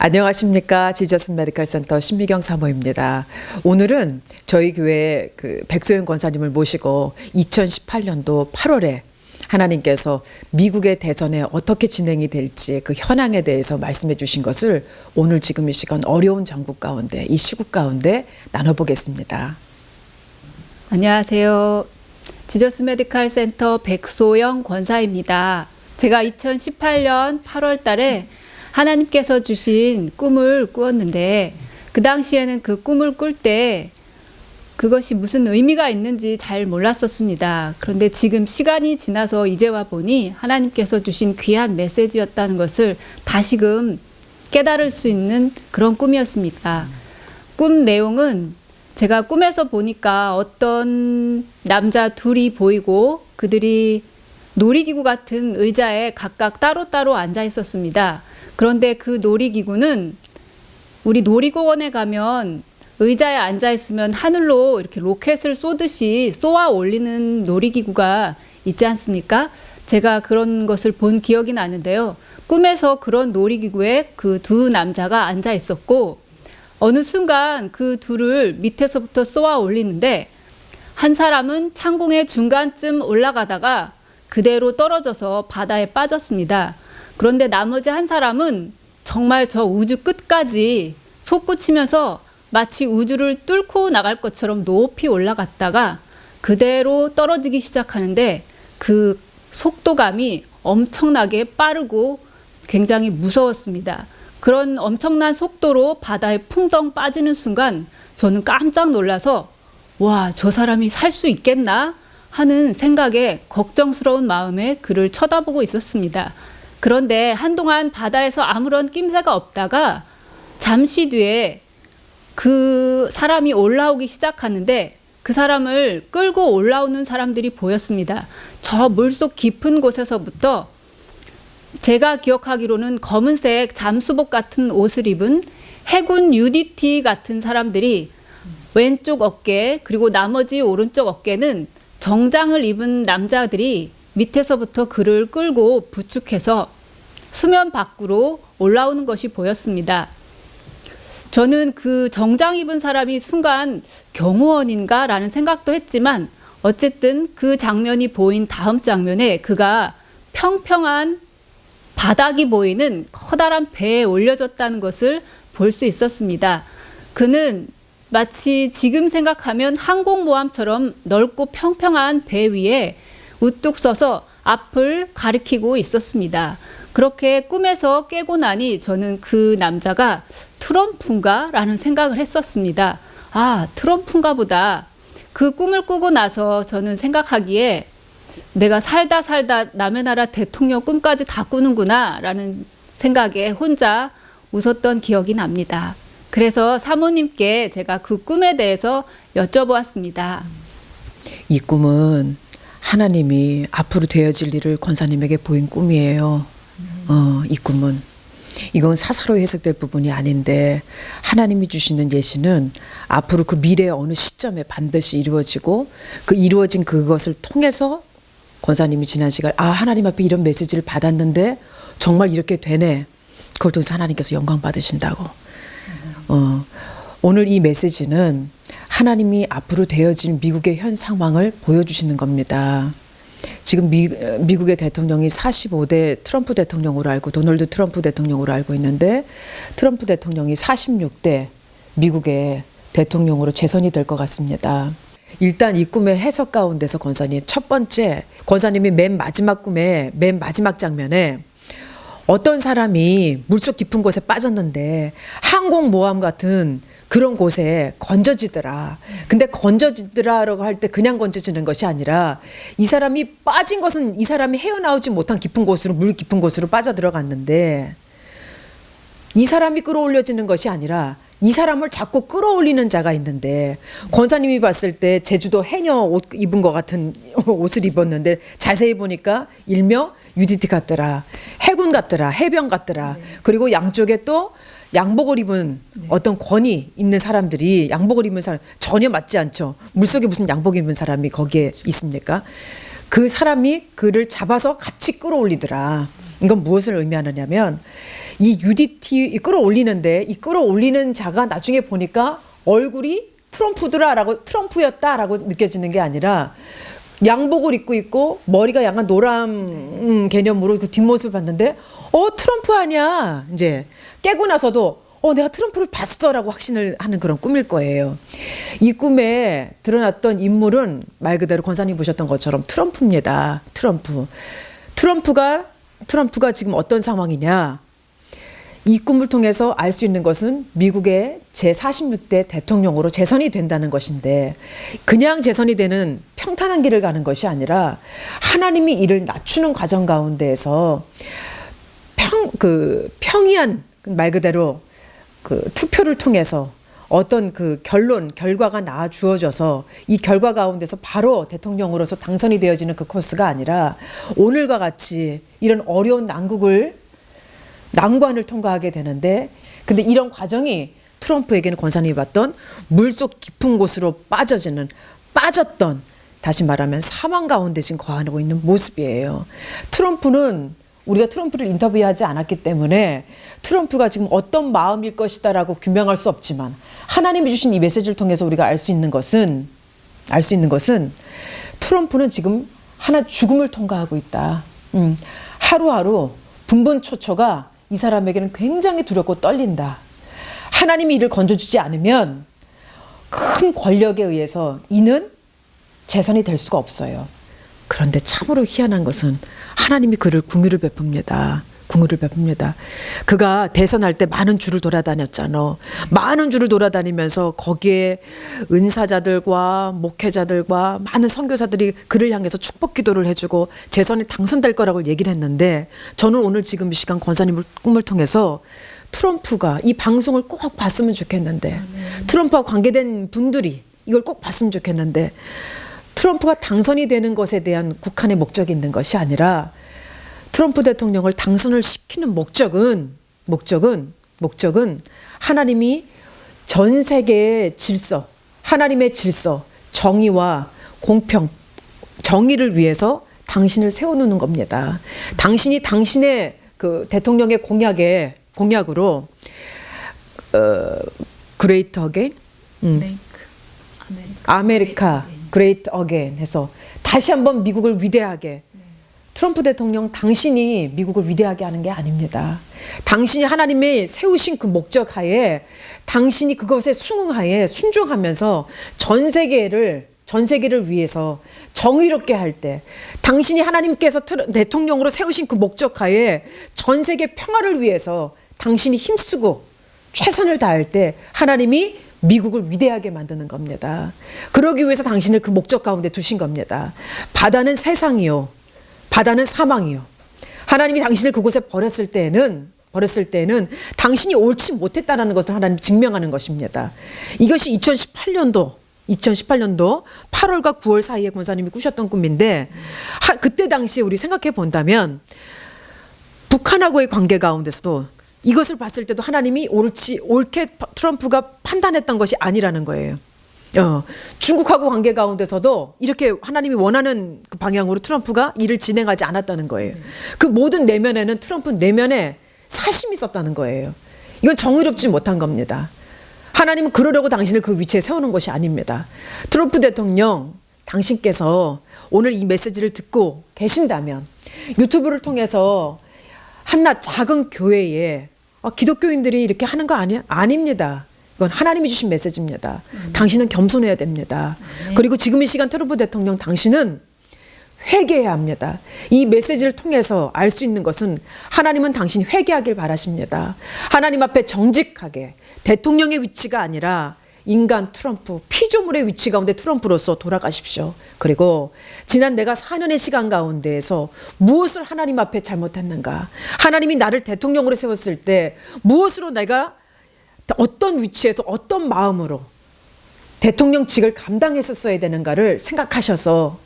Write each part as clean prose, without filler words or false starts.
안녕하십니까. 지저스 메디컬 센터 신미경 사모입니다. 오늘은 저희 교회 백소영 권사님을 모시고 2018년도 8월에 하나님께서 미국의 대선에 어떻게 진행이 될지 그 현황에 대해서 말씀해 주신 것을 오늘 지금 이 시간 어려운 정국 가운데 이 시국 가운데 나눠보겠습니다. 안녕하세요. 지저스 메디컬 센터 백소영 권사입니다. 제가 2018년 8월 달에 하나님께서 주신 꿈을 꾸었는데 그 당시에는 그 꿈을 꿀 때 그것이 무슨 의미가 있는지 잘 몰랐었습니다. 그런데 지금 시간이 지나서 이제 와 보니 하나님께서 주신 귀한 메시지였다는 것을 다시금 깨달을 수 있는 그런 꿈이었습니다. 꿈 내용은 제가 꿈에서 보니까 어떤 남자 둘이 보이고 그들이 놀이기구 같은 의자에 각각 따로따로 앉아 있었습니다. 그런데 그 놀이기구는 우리 놀이공원에 가면 의자에 앉아 있으면 하늘로 이렇게 로켓을 쏘듯이 쏘아 올리는 놀이기구가 있지 않습니까? 제가 그런 것을 본 기억이 나는데요. 꿈에서 그런 놀이기구에 그 두 남자가 앉아 있었고 어느 순간 그 둘을 밑에서부터 쏘아 올리는데 한 사람은 창공의 중간쯤 올라가다가 그대로 떨어져서 바다에 빠졌습니다. 그런데 나머지 한 사람은 정말 저 우주 끝까지 솟구치면서 마치 우주를 뚫고 나갈 것처럼 높이 올라갔다가 그대로 떨어지기 시작하는데 그 속도감이 엄청나게 빠르고 굉장히 무서웠습니다. 그런 엄청난 속도로 바다에 풍덩 빠지는 순간 저는 깜짝 놀라서 와, 저 사람이 살 수 있겠나 하는 생각에 걱정스러운 마음에 그를 쳐다보고 있었습니다. 그런데 한동안 바다에서 아무런 낌새가 없다가 잠시 뒤에 그 사람이 올라오기 시작하는데 그 사람을 끌고 올라오는 사람들이 보였습니다. 저 물속 깊은 곳에서부터 제가 기억하기로는 검은색 잠수복 같은 옷을 입은 해군 UDT 같은 사람들이 왼쪽 어깨 그리고 나머지 오른쪽 어깨는 정장을 입은 남자들이 밑에서부터 그를 끌고 부축해서 수면 밖으로 올라오는 것이 보였습니다. 저는 그 정장 입은 사람이 순간 경호원인가 라는 생각도 했지만 어쨌든 그 장면이 보인 다음 장면에 그가 평평한 바닥이 보이는 커다란 배에 올려졌다는 것을 볼 수 있었습니다. 그는 마치 지금 생각하면 항공모함처럼 넓고 평평한 배 위에 우뚝 서서 앞을 가리키고 있었습니다. 그렇게 꿈에서 깨고 나니 저는 그 남자가 트럼프인가? 라는 생각을 했었습니다. 아, 트럼프인가 보다. 그 꿈을 꾸고 나서 저는 생각하기에 내가 살다 남의 나라 대통령 꿈까지 다 꾸는구나 라는 생각에 혼자 웃었던 기억이 납니다. 그래서 사모님께 제가 그 꿈에 대해서 여쭤보았습니다. 이 꿈은 하나님이 앞으로 되어질 일을 권사님에게 보인 꿈이에요. 이 꿈은 이건 사사로 해석될 부분이 아닌데 하나님이 주시는 예시는 앞으로 그 미래의 어느 시점에 반드시 이루어지고 그 이루어진 그것을 통해서 권사님이 지난 시간 하나님 앞에 이런 메시지를 받았는데 정말 이렇게 되네. 그걸 통해서 하나님께서 영광 받으신다고. 오늘 이 메시지는 하나님이 앞으로 되어질 미국의 현 상황을 보여주시는 겁니다. 지금 미국의 대통령이 45대 트럼프 대통령으로 알고 도널드 트럼프 대통령으로 알고 있는데 트럼프 대통령이 46대 미국의 대통령으로 재선이 될 것 같습니다. 일단 이 꿈의 해석 가운데서 권사님 첫 번째 권사님이 맨 마지막 꿈의 맨 마지막 장면에 어떤 사람이 물속 깊은 곳에 빠졌는데 항공모함 같은 그런 곳에 건져지더라. 근데 건져지더라라고 할 때 그냥 건져지는 것이 아니라 이 사람이 빠진 것은 이 사람이 헤어나오지 못한 깊은 곳으로 물 깊은 곳으로 빠져들어갔는데 이 사람이 끌어올려지는 것이 아니라 이 사람을 자꾸 끌어올리는 자가 있는데 권사님이 봤을 때 제주도 해녀 옷 입은 것 같은 옷을 입었는데 자세히 보니까 일명 UDT 같더라. 해군 같더라. 해병 같더라. 그리고 양쪽에 또 양복을 입은 어떤 권위 있는 사람들이 양복을 입은 사람 전혀 맞지 않죠. 물속에 무슨 양복 입은 사람이 거기에 있습니까? 그 사람이 그를 잡아서 같이 끌어올리더라. 이건 무엇을 의미하느냐면 이 UDT 끌어올리는데 이 끌어올리는 자가 나중에 보니까 얼굴이 트럼프였다라고 느껴지는 게 아니라 양복을 입고 있고 머리가 약간 노란 개념으로 그 뒷모습을 봤는데 트럼프 아니야. 이제 깨고 나서도 내가 트럼프를 봤어라고 확신을 하는 그런 꿈일 거예요. 이 꿈에 드러났던 인물은 말 그대로 권사님 보셨던 것처럼 트럼프입니다. 트럼프가 지금 어떤 상황이냐. 이 꿈을 통해서 알 수 있는 것은 미국의 제46대 대통령으로 재선이 된다는 것인데 그냥 재선이 되는 평탄한 길을 가는 것이 아니라 하나님이 이를 낮추는 과정 가운데에서 평이한 말 그대로 그 투표를 통해서 어떤 그 결과가 나와 주어져서 이 결과 가운데서 바로 대통령으로서 당선이 되어지는 그 코스가 아니라 오늘과 같이 이런 어려운 난관을 통과하게 되는데 근데 이런 과정이 트럼프에게는 권사님이 봤던 물속 깊은 곳으로 빠졌던 다시 말하면 사망 가운데 지금 거하고 있는 모습이에요. 우리가 트럼프를 인터뷰하지 않았기 때문에 트럼프가 지금 어떤 마음일 것이다라고 규명할 수 없지만 하나님이 주신 이 메시지를 통해서 우리가 알 수 있는 것은 트럼프는 지금 하나 죽음을 통과하고 있다. 하루하루 분분초초가 이 사람에게는 굉장히 두렵고 떨린다. 하나님이 이를 건져주지 않으면 큰 권력에 의해서 이는 재선이 될 수가 없어요. 그런데 참으로 희한한 것은 하나님이 그를 궁유를 베풉니다. 그가 대선할 때 많은 줄을 돌아다녔잖아. 많은 줄을 돌아다니면서 거기에 은사자들과 목회자들과 많은 선교사들이 그를 향해서 축복 기도를 해주고 재선에 당선될 거라고 얘기를 했는데 저는 오늘 지금 이 시간 권사님을 꿈을 통해서 트럼프가 이 방송을 꼭 봤으면 좋겠는데 트럼프와 관계된 분들이 이걸 꼭 봤으면 좋겠는데 트럼프가 당선이 되는 것에 대한 국한의 목적이 있는 것이 아니라 트럼프 대통령을 당선을 시키는 목적은 하나님이 전 세계의 질서, 하나님의 질서, 정의와 공평, 정의를 위해서 당신을 세워놓는 겁니다. 당신이 당신의 그 대통령의 공약으로 그레이트 어게인, 아메리카 그레이트 어게인 해서 다시 한번 미국을 위대하게. 트럼프 대통령 당신이 미국을 위대하게 하는 게 아닙니다. 당신이 하나님의 세우신 그 목적 하에 당신이 그것에 순응하에 순종하면서 전 세계를 위해서 정의롭게 할 때 당신이 하나님께서 대통령으로 세우신 그 목적 하에 전 세계 평화를 위해서 당신이 힘쓰고 최선을 다할 때 하나님이 미국을 위대하게 만드는 겁니다. 그러기 위해서 당신을 그 목적 가운데 두신 겁니다. 바다는 세상이요. 바다는 사망이요. 하나님이 당신을 그곳에 버렸을 때에는 당신이 옳지 못했다라는 것을 하나님 증명하는 것입니다. 이것이 2018년도 8월과 9월 사이에 권사님이 꾸셨던 꿈인데 그때 당시에 우리 생각해 본다면 북한하고의 관계 가운데서도 이것을 봤을 때도 하나님이 옳게 트럼프가 판단했던 것이 아니라는 거예요. 중국하고 관계 가운데서도 이렇게 하나님이 원하는 그 방향으로 트럼프가 일을 진행하지 않았다는 거예요. 그 모든 내면에는 트럼프 내면에 사심이 있었다는 거예요. 이건 정의롭지 못한 겁니다. 하나님은 그러려고 당신을 그 위치에 세우는 것이 아닙니다. 트럼프 대통령, 당신께서 오늘 이 메시지를 듣고 계신다면 유튜브를 통해서 한낱 작은 교회에 기독교인들이 이렇게 하는 거 아닙니다. 이건 하나님이 주신 메시지입니다. 당신은 겸손해야 됩니다. 그리고 지금 이 시간 트럼프 대통령 당신은 회개해야 합니다. 이 메시지를 통해서 알 수 있는 것은 하나님은 당신이 회개하길 바라십니다. 하나님 앞에 정직하게 대통령의 위치가 아니라 인간 트럼프, 피조물의 위치 가운데 트럼프로서 돌아가십시오. 그리고 지난 내가 4년의 시간 가운데에서 무엇을 하나님 앞에 잘못했는가? 하나님이 나를 대통령으로 세웠을 때 무엇으로 내가 어떤 위치에서 어떤 마음으로 대통령직을 감당했었어야 되는가를 생각하셔서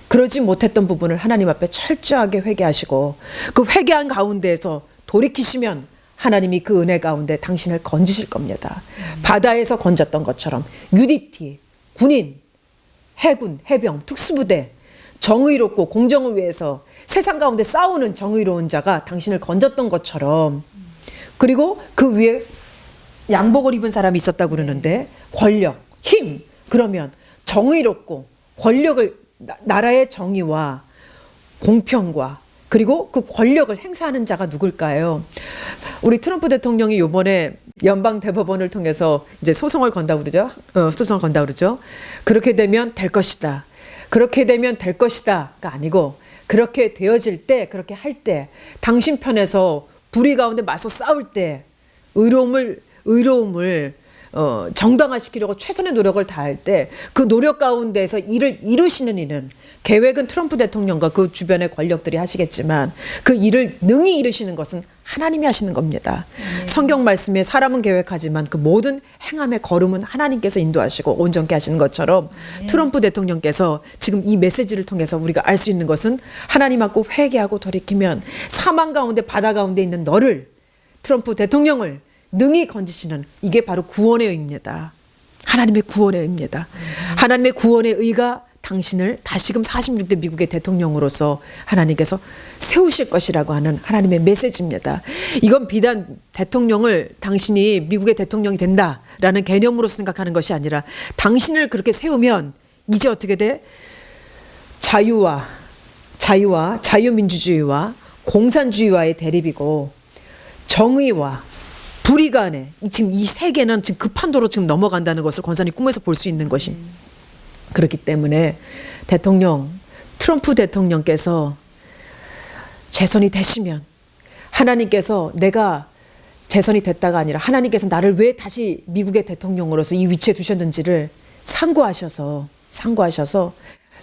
그러지 못했던 부분을 하나님 앞에 철저하게 회개하시고 그 회개한 가운데에서 돌이키시면 하나님이 그 은혜 가운데 당신을 건지실 겁니다. 바다에서 건졌던 것처럼 UDT, 군인, 해군, 해병, 특수부대 정의롭고 공정을 위해서 세상 가운데 싸우는 정의로운 자가 당신을 건졌던 것처럼 그리고 그 위에 양복을 입은 사람이 있었다고 그러는데 권력, 힘, 그러면 정의롭고 권력을 나라의 정의와 공평과 그리고 그 권력을 행사하는 자가 누굴까요? 우리 트럼프 대통령이 이번에 연방 대법원을 통해서 이제 소송을 건다고 그러죠. 소송을 건다고 그러죠. 그렇게 되면 될 것이다. 그렇게 되면 될 것이다가 아니고 그렇게 되어질 때, 그렇게 할 때, 당신 편에서 불의 가운데 맞서 싸울 때 의로움을 정당화시키려고 최선의 노력을 다할 때 그 노력 가운데에서 일을 이루시는 이는 계획은 트럼프 대통령과 그 주변의 권력들이 하시겠지만 그 일을 능히 이루시는 것은 하나님이 하시는 겁니다. 성경 말씀에 사람은 계획하지만 그 모든 행함의 걸음은 하나님께서 인도하시고 온전케 하시는 것처럼 트럼프 대통령께서 지금 이 메시지를 통해서 우리가 알 수 있는 것은 하나님 앞고 회개하고 돌이키면 사망 가운데 바다 가운데 있는 너를 트럼프 대통령을 능히 건지시는 이게 바로 구원의 의입니다. 하나님의 구원의 의입니다. 하나님의 구원의 의가 당신을 다시금 46대 미국의 대통령으로서 하나님께서 세우실 것이라고 하는 하나님의 메시지입니다. 이건 비단 대통령을 당신이 미국의 대통령이 된다라는 개념으로 생각하는 것이 아니라 당신을 그렇게 세우면 이제 어떻게 돼? 자유민주주의와 공산주의와의 대립이고 정의와 불의 간에 지금 이 세계는 지금 급한도로 지금 넘어간다는 것을 권사님 꿈에서 볼 수 있는 것이 그렇기 때문에 트럼프 대통령께서 재선이 되시면 하나님께서 내가 재선이 됐다가 아니라 하나님께서 나를 왜 다시 미국의 대통령으로서 이 위치에 두셨는지를 상고하셔서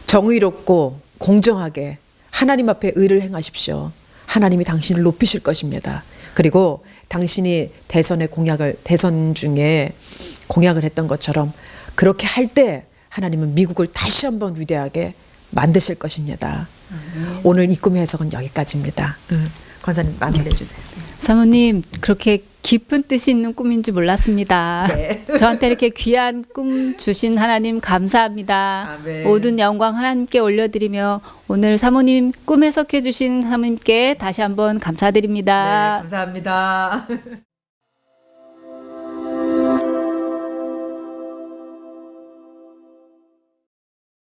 정의롭고 공정하게 하나님 앞에 의를 행하십시오. 하나님이 당신을 높이실 것입니다. 그리고 당신이 대선 중에 공약을 했던 것처럼 그렇게 할 때 하나님은 미국을 다시 한번 위대하게 만드실 것입니다. 오늘 이 꿈의 해석은 여기까지입니다. 권사님 마무리해 주세요. 사모님 그렇게 깊은 뜻이 있는 꿈인 줄 몰랐습니다. 네. 저한테 이렇게 귀한 꿈 주신 하나님 감사합니다. 아멘. 모든 영광 하나님께 올려드리며 오늘 사모님 꿈 해석해 주신 사모님께 다시 한번 감사드립니다. 네, 감사합니다.